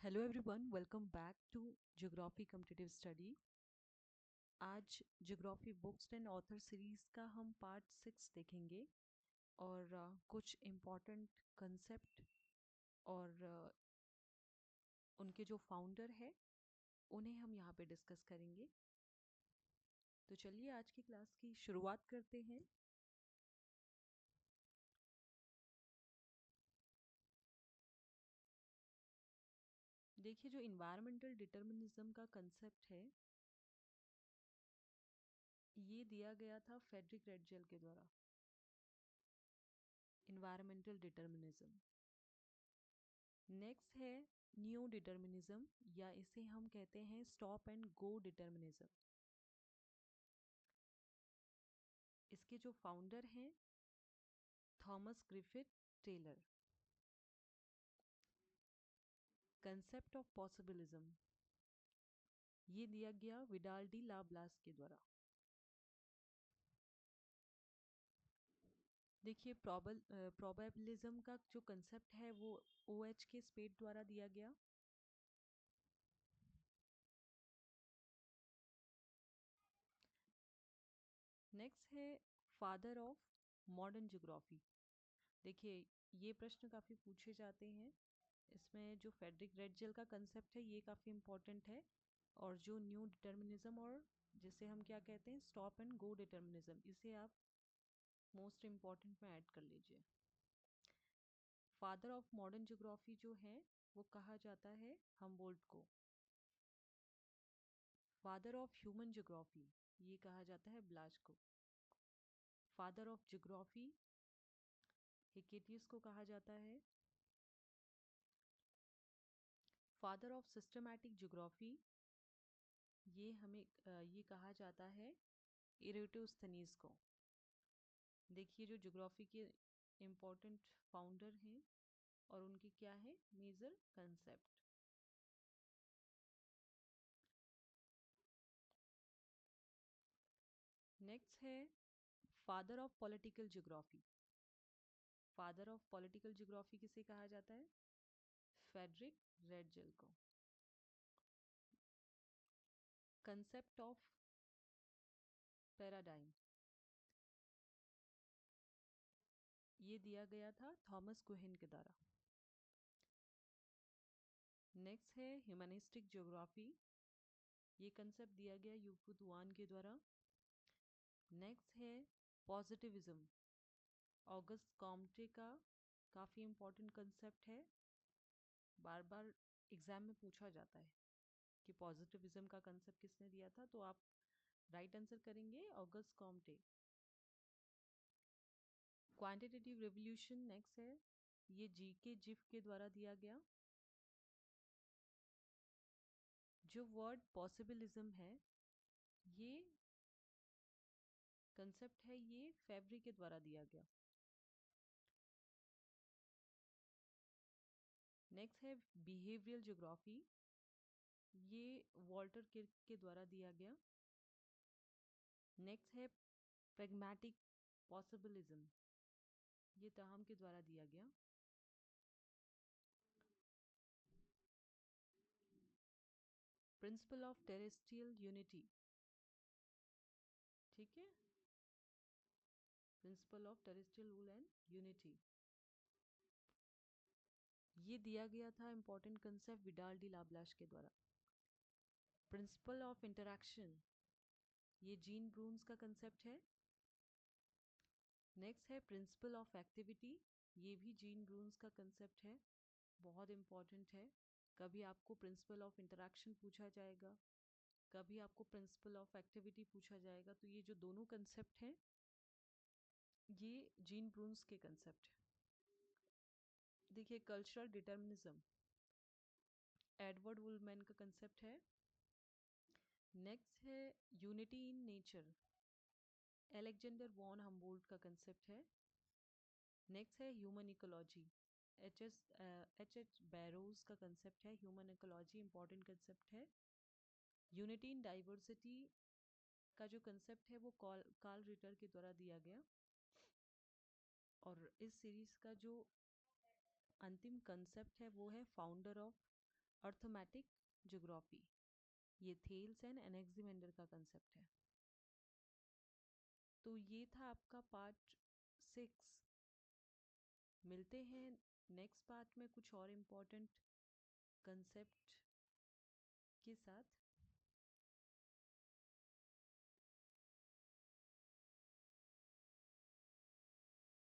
Hello everyone, welcome back to geography competitive study. आज geography books and author series का हम part 6 देखेंगे और कुछ इम्पॉर्टेंट कंसेप्ट और उनके जो फाउंडर है उन्हें हम यहाँ पे डिस्कस करेंगे। तो चलिए आज की क्लास की शुरुआत करते हैं। देखिए, जो इन्वायरमेंटल डिटर्मिनिज्म का कंसेप्ट है ये दिया गया था फ्रेडरिक रेडजेल के द्वारा। Environmental determinism. नेक्स्ट है न्यू डिटर्मिनिज्म, या इसे हम कहते हैं स्टॉप एंड गो डिटर्मिनिज्म। इसके जो फाउंडर हैं Thomas Griffith Taylor. Concept of possibilism ये दिया गया विडाल डी ला ब्लास के द्वारा। देखिए, प्रोबेबिलिज्म का जो कंसेप्ट है वो OH के स्पेड द्वारा दिया गया। नेक्स्ट है फादर ऑफ मॉडर्न ज्योग्राफी। देखिए, ये प्रश्न काफ़ी पूछे जाते हैं। इसमें जो फ्रेडरिक रेडजेल का कंसेप्ट है ये काफ़ी इम्पोर्टेंट है, और जो न्यू डिटर्मिनिज्म और जिसे हम क्या कहते हैं स्टॉप एंड गो डिटर्मिनिज्म, इसे आप मोस्ट इम्पॉर्टेंट में ऐड कर लीजिए। फादर ऑफ मॉडर्न ज्योग्राफी जो है वो कहा जाता है हमबोल्ट को। फादर ऑफ ह्यूमन ज्योग्राफी ये कहा जाता है ब्लाच को। फादर ऑफ ज्योग्राफी हिकेटियस को कहा जाता है। फादर ऑफ सिस्टमैटिक ज्योग्राफी ये कहा जाता है इरेटोस्थनीज को। देखिए, जो ज्योग्राफी के इम्पोर्टेंट फाउंडर हैं और उनकी क्या है मेजर कंसेप्ट। नेक्स्ट है father of political geography. Father of political geography किसे कहा जाता है? फ्रेडरिक रेडजेल को। कंसेप्ट ऑफ पैराडाइम ये दिया गया था थॉमस कुहिन के द्वारा। नेक्स्ट है ह्यूमनिस्टिक ज्योग्राफी। ये कंसेप्ट दिया गया यूफू दुआन के द्वारा। नेक्स्ट है पॉजिटिविज्म। ऑगस्ट कॉम्टे का काफ़ी इम्पोर्टेंट कंसेप्ट है, बार बार एग्जाम में पूछा जाता है कि पॉजिटिविज्म का कंसेप्ट किसने दिया था, तो आप राइट आंसर करेंगे August Comte. Quantitative revolution next है, ये जीके जिफ के द्वारा दिया गया। जो वर्ड पॉसिबिलिज्म है ये कंसेप्ट है ये फेब्री के द्वारा दिया गया। नेक्स्ट है बिहेवियरल ज्योग्राफी, ये वॉल्टर किर्क के द्वारा दिया गया। नेक्स्ट है प्रैग्मैटिक पॉसिबिलिज्म, ये तहम के द्वारा दिया गया। प्रिंसिपल ऑफ टेरेस्ट्रियल यूनिटी, ठीक है, principle of terrestrial rule and unity ये दिया गया था इंपॉर्टेंट कंसेप्ट विडाल डी लाब्लाश के द्वारा। प्रिंसिपल ऑफ इंटरैक्शन ये जीन ब्रून्स का कंसेप्ट है। नेक्स्ट है प्रिंसिपल ऑफ एक्टिविटी, ये भी जीन ब्रून्स का कंसेप्ट है, बहुत इंपॉर्टेंट है। कभी आपको प्रिंसिपल ऑफ इंटरैक्शन पूछा जाएगा, कभी आपको प्रिंसिपल ऑफ एक्टिविटी पूछा जाएगा, तो ये जो दोनों कंसेप्ट हैं ये जीन ब्रून्स के कंसेप्ट है। देखिए, कल्चरल डिटर्मिनिज्म एडवर्ड वुलमैन का कंसेप्ट है। नेक्स्ट है unity in nature, Alexander von Humboldt का कंसेप्ट है। नेक्स्ट है human ecology, H H Barrows का कंसेप्ट है। ह्यूमन इकोलॉजी इंपॉर्टेंट कंसेप्ट है। यूनिटी इन डाइवर्सिटी का जो कंसेप्ट है वो कार्ल रिटर के द्वारा दिया गया। और इस सीरीज का जो अंतिम कंसेप्ट है वो है फाउंडर ऑफ अर्थमेटिक ज्योग्राफी, ये थेल्स एंड एनेक्सिमेंडर का कंसेप्ट है। तो ये था आपका पार्ट 6। मिलते हैं नेक्स्ट पार्ट में कुछ और इम्पोर्टेंट कंसेप्ट के साथ।